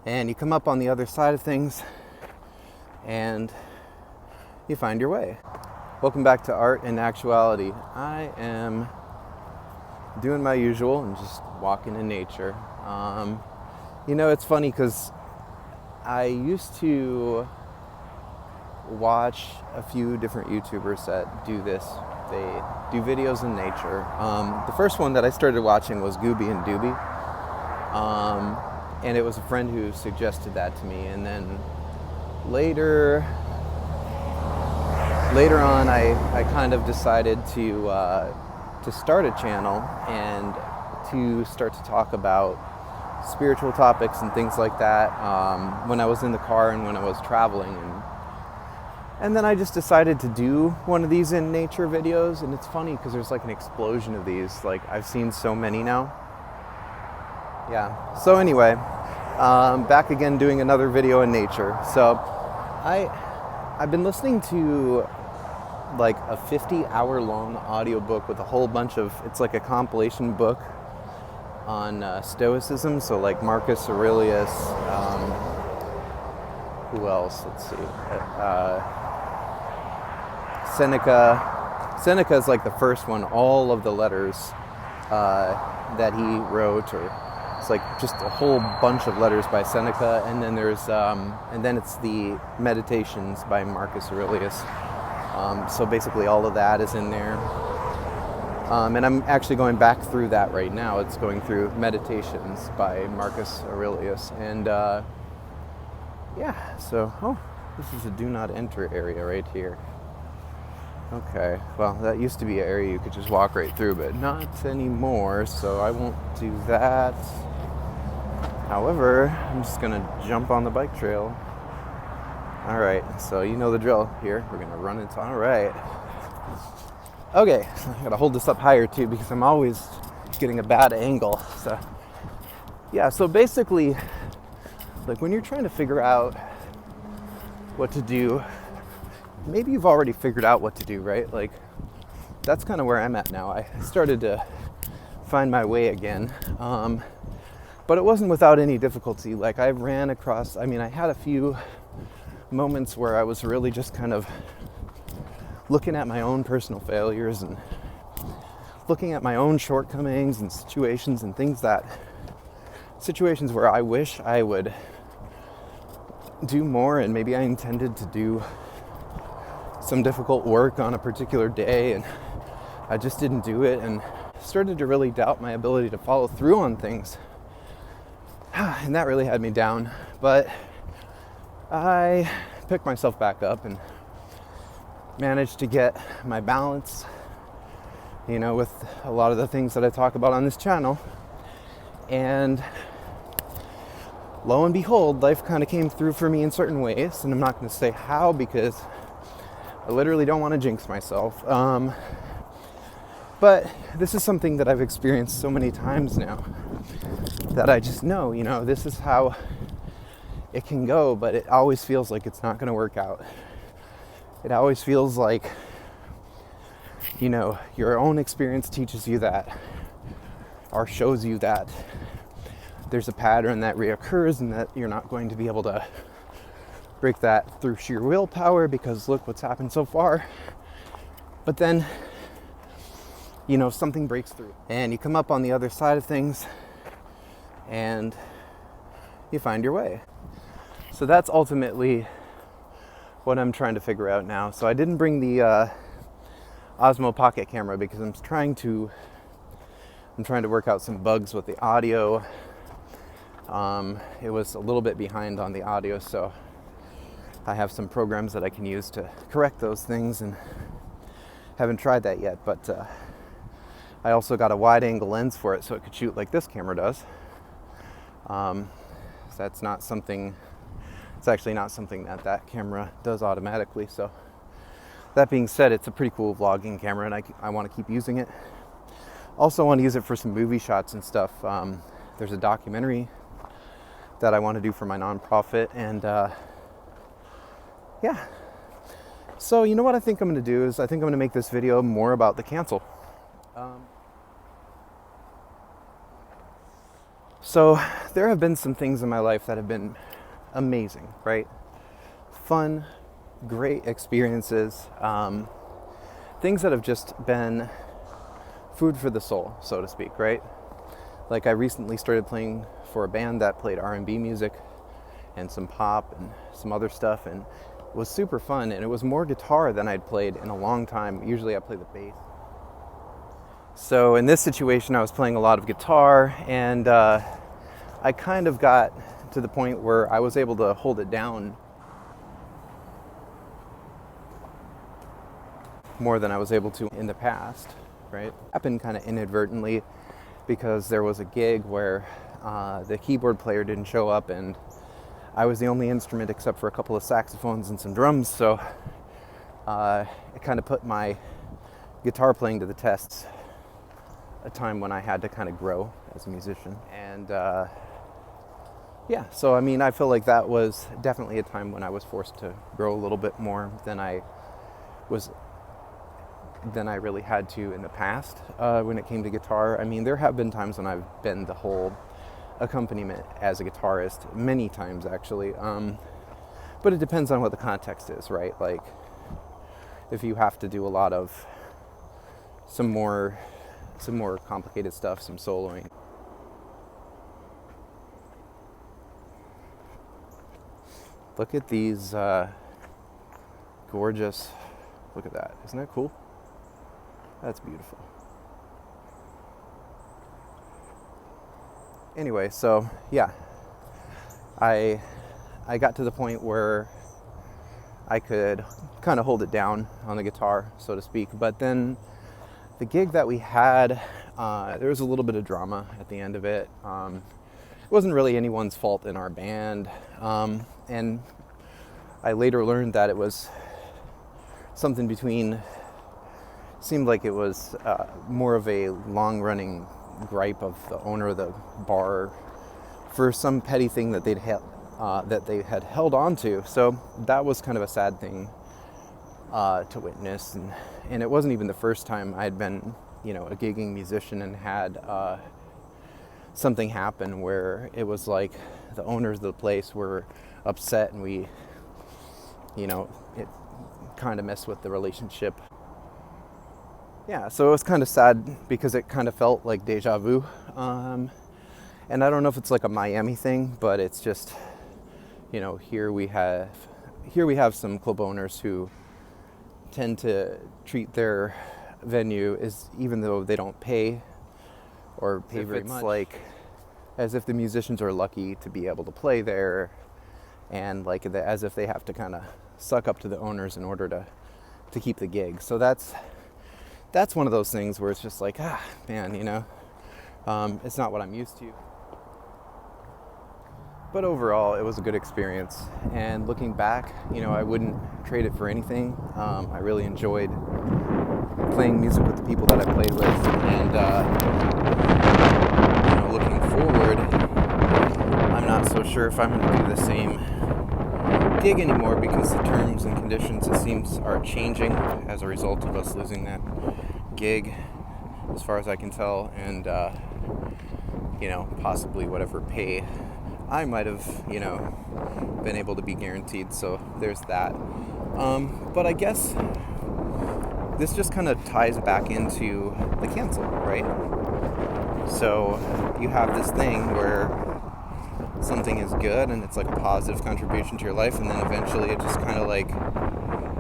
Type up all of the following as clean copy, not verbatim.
and you come up on the other side of things and you find your way. Welcome back to Art and Actuality. I am doing my usual and just walking in nature. It's funny because I used to watch a few different YouTubers that do this. They do videos in nature. The first one that I started watching was Gooby and Dooby. And it was a friend who suggested that to me. And then later on, I kind of decided to start a channel and to start to talk about spiritual topics and things like that when I was in the car and when I was traveling. And then I just decided to do one of these in nature videos. And it's funny because there's like an explosion of these. Like I've seen so many now. Yeah. So anyway, back again doing another video in nature. So I've been listening to like a 50-hour long audiobook with a whole bunch of, it's like a compilation book on Stoicism. So like Marcus Aurelius, who else? Let's see. Seneca is like the first one. All of the letters that he wrote, or it's like just a whole bunch of letters by Seneca, and then it's the Meditations by Marcus Aurelius. So basically all of that is in there. And I'm actually going back through that right now. It's going through Meditations by Marcus Aurelius. And this is a do not enter area right here. Okay, well, that used to be an area you could just walk right through, but not anymore, so I won't do that. However, I'm just gonna jump on the bike trail. All right, so you know the drill here. We're gonna run into, all right. Okay, I gotta hold this up higher too because I'm always getting a bad angle. So, yeah, so basically, like when you're trying to figure out what to do, maybe you've already figured out what to do, right? Like, that's kind of where I'm at now. I started to find my way again. But it wasn't without any difficulty. Like, I ran across, I had a few moments where I was really just kind of looking at my own personal failures and looking at my own shortcomings and situations and situations where I wish I would do more, and maybe I intended to do some difficult work on a particular day and I just didn't do it, and started to really doubt my ability to follow through on things. And that really had me down, but I picked myself back up and managed to get my balance, with a lot of the things that I talk about on this channel. And lo and behold, life kind of came through for me in certain ways, and I'm not going to say how because I literally don't want to jinx myself. But this is something that I've experienced so many times now that I just know, this is how it can go, but it always feels like it's not going to work out. It always feels like, your own experience teaches you that, or shows you that there's a pattern that reoccurs and that you're not going to be able to break that through sheer willpower because look what's happened so far. But then, something breaks through and you come up on the other side of things and you find your way. So that's ultimately what I'm trying to figure out now. So I didn't bring the Osmo Pocket camera because I'm trying to work out some bugs with the audio. It was a little bit behind on the audio, so I have some programs that I can use to correct those things, and haven't tried that yet, but I also got a wide angle lens for it so it could shoot like this camera does. That's not something, it's actually not something that camera does automatically. So that being said, it's a pretty cool vlogging camera, and I want to keep using it. Also want to use it for some movie shots and stuff. There's a documentary that I want to do for my nonprofit, and yeah. So you know what I think I'm going to do is I think I'm going to make this video more about the cancel. So there have been some things in my life that have been amazing, right? Fun, great experiences, things that have just been food for the soul, so to speak, right? Like I recently started playing for a band that played R&B music and some pop and some other stuff, and it was super fun, and it was more guitar than I'd played in a long time. Usually I play the bass. So in this situation I was playing a lot of guitar, and I kind of got to the point where I was able to hold it down more than I was able to in the past, right? It happened kind of inadvertently because there was a gig where the keyboard player didn't show up, and I was the only instrument except for a couple of saxophones and some drums, so it kind of put my guitar playing to the test, a time when I had to kind of grow as a musician. And yeah, so I mean, I feel like that was definitely a time when I was forced to grow a little bit more than I really had to in the past when it came to guitar. I mean, there have been times when I've been the whole accompaniment as a guitarist, many times actually, but it depends on what the context is, right? Like if you have to do a lot of some more complicated stuff, some soloing. Look at these gorgeous, look at that, isn't that cool? That's beautiful. Anyway, so yeah, I got to the point where I could kind of hold it down on the guitar, so to speak. But then the gig that we had, there was a little bit of drama at the end of it. It wasn't really anyone's fault in our band, and I later learned that it was something between, seemed like it was more of a long-running gripe of the owner of the bar for some petty thing that that they had held on to. So that was kind of a sad thing to witness, and it wasn't even the first time I had been, a gigging musician and had something happen where it was like the owners of the place were upset, and we, it kind of messed with the relationship. Yeah, so it was kind of sad because it kind of felt like deja vu. And I don't know if it's like a Miami thing, but it's just, here we have some club owners who tend to treat their venue even though they don't pay very much, like as if the musicians are lucky to be able to play there, and like as if they have to kind of suck up to the owners in order to keep the gig. So that's one of those things where it's just like, man, it's not what I'm used to. But overall, it was a good experience. And looking back, I wouldn't trade it for anything. I really enjoyed playing music with the people that I played with. And, looking forward, I'm not so sure if I'm going to do the same gig anymore, because the terms and conditions, it seems, are changing as a result of us losing that gig, as far as I can tell, and possibly whatever pay I might have been able to be guaranteed. So there's that, but I guess this just kind of ties back into the cancel, right? So you have this thing where something is good and it's like a positive contribution to your life, and then eventually it just kind of like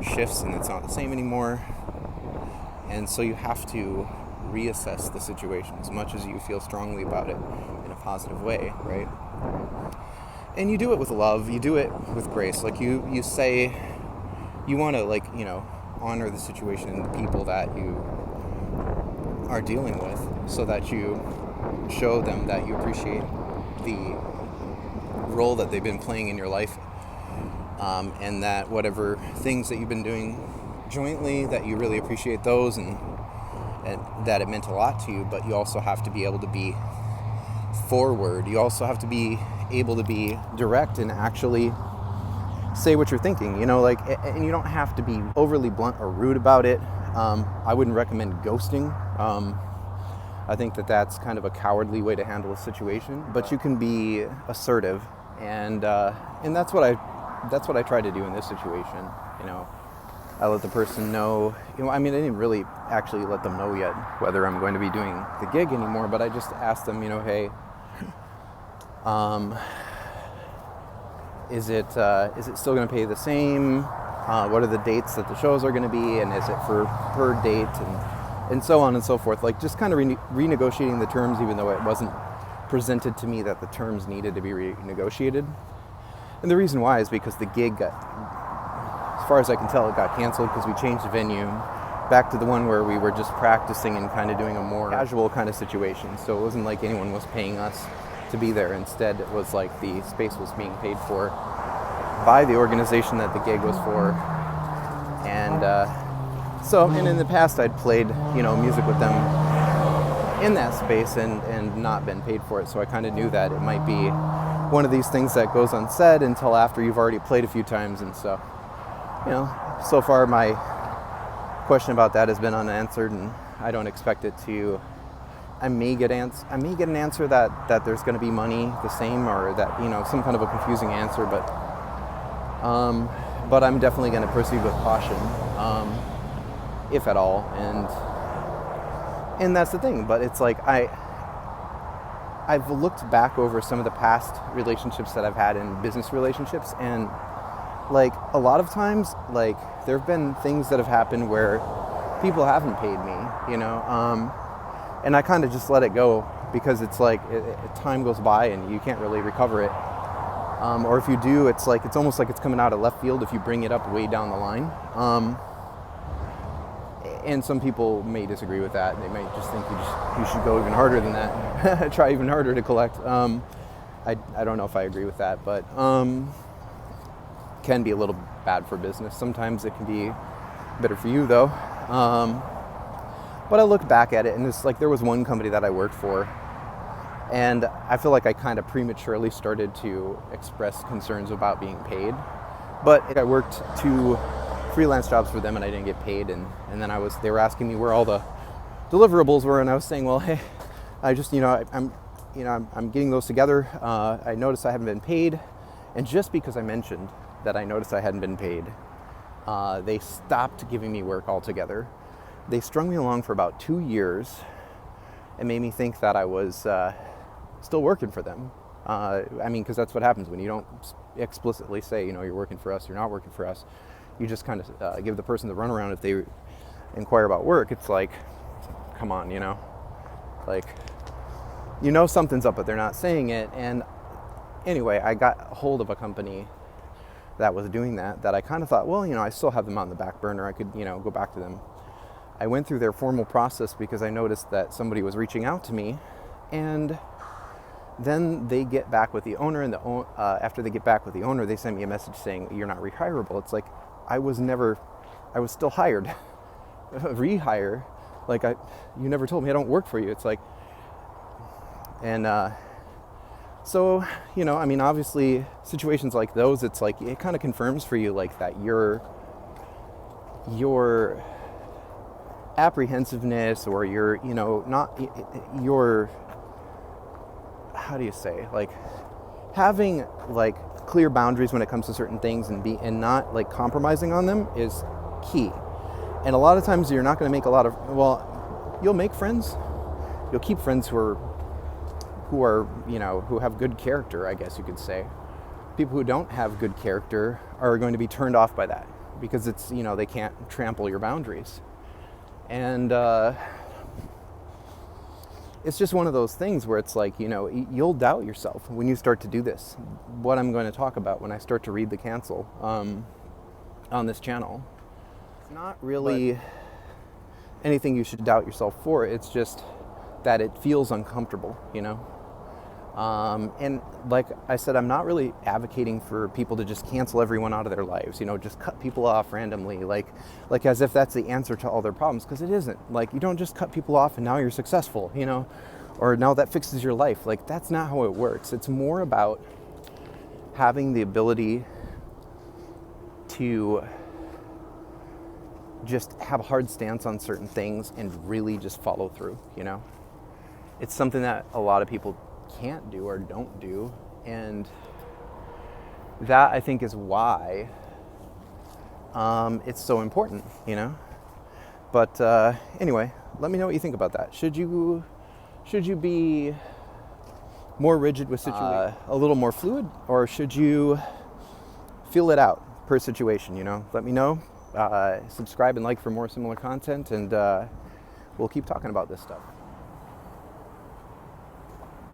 shifts and it's not the same anymore. And so you have to reassess the situation as much as you feel strongly about it in a positive way, right? And you do it with love, you do it with grace. Like you say you want to honor the situation and the people that you are dealing with, so that you show them that you appreciate the role that they've been playing in your life, and that whatever things that you've been doing jointly, that you really appreciate those, and that it meant a lot to you. But you also have to be able to be forward. You also have to be able to be direct and actually say what you're thinking, and you don't have to be overly blunt or rude about it. I wouldn't recommend ghosting. I think that that's kind of a cowardly way to handle a situation, but you can be assertive, and that's what I try to do in this situation. You know, I let the person know. You know, I mean, I didn't really actually let them know yet whether I'm going to be doing the gig anymore, but I just asked them, you know, hey, is it still going to pay the same? What are the dates that the shows are going to be, and is it for per date, and so on and so forth. Like, just kind of renegotiating the terms, even though it wasn't presented to me that the terms needed to be renegotiated. And the reason why is because the gig got, as far as I can tell, it got canceled because we changed the venue back to the one where we were just practicing and kind of doing a more casual kind of situation. So it wasn't like anyone was paying us to be there. Instead, it was like the space was being paid for by the organization that the gig was for. And and in the past I'd played, you know, music with them in that space and not been paid for it. So I kind of knew that it might be one of these things that goes unsaid until after you've already played a few times. And so, you know, so far my question about that has been unanswered, and I don't expect it to. I may get an answer that there's going to be money the same, or that, you know, some kind of a confusing answer, but I'm definitely going to proceed with caution, if at all, and that's the thing. But it's like I've looked back over some of the past relationships that I've had in business relationships, and like a lot of times, like there have been things that have happened where people haven't paid me, you know, and I kind of just let it go, because it's like time goes by and you can't really recover it. Or if you do, it's almost like it's coming out of left field if you bring it up way down the line. And some people may disagree with that. They might just think you should go even harder than that, try even harder to collect. I don't know if I agree with that, but can be a little bad for business. Sometimes it can be better for you, though. But I look back at it, and it's like there was one company that I worked for, and I feel like I kind of prematurely started to express concerns about being paid. But I worked 2 freelance jobs for them, and I didn't get paid. And then they were asking me where all the deliverables were, and I was saying, well, hey, I just, I'm getting those together. I noticed I haven't been paid, and just because I mentioned that I noticed I hadn't been paid, they stopped giving me work altogether. They strung me along for about 2 years and made me think that I was still working for them. I mean, because that's what happens when you don't explicitly say, you're working for us, you're not working for us. You just kind of give the person the runaround if they inquire about work. It's like, come on, like, something's up, but they're not saying it. And anyway, I got a hold of a company that was doing that I kind of thought, well, I still have them on the back burner. I could, go back to them. I went through their formal process because I noticed that somebody was reaching out to me, and then they get back with the owner, and after they get back with the owner, they sent me a message saying, you're not rehirable. It's like, I was still hired. Rehire, like, you never told me I don't work for you. It's like, and so, obviously situations like those, it's like, it kind of confirms for you, like, that your apprehensiveness, or your, how do you say, like, having, like, clear boundaries when it comes to certain things and not, like, compromising on them is key. And a lot of times you're not going to make you'll make friends. You'll keep friends who are, who have good character, I guess you could say. People who don't have good character are going to be turned off by that, because it's, they can't trample your boundaries. And it's just one of those things where it's like, you'll doubt yourself when you start to do this. What I'm going to talk about when I start to read the cancel on this channel. It's not really anything you should doubt yourself for. It's just that it feels uncomfortable, And like I said, I'm not really advocating for people to just cancel everyone out of their lives, just cut people off randomly, like as if that's the answer to all their problems, because it isn't. Like, you don't just cut people off and now you're successful, or now that fixes your life. Like, that's not how it works. It's more about having the ability to just have a hard stance on certain things and really just follow through, it's something that a lot of people can't do or don't do. And that, I think, is why it's so important, you know? But anyway, let me know what you think about that. Should you be more rigid with situations, a little more fluid, or should you feel it out per situation, you know? Let me know. Subscribe and like for more similar content, and we'll keep talking about this stuff.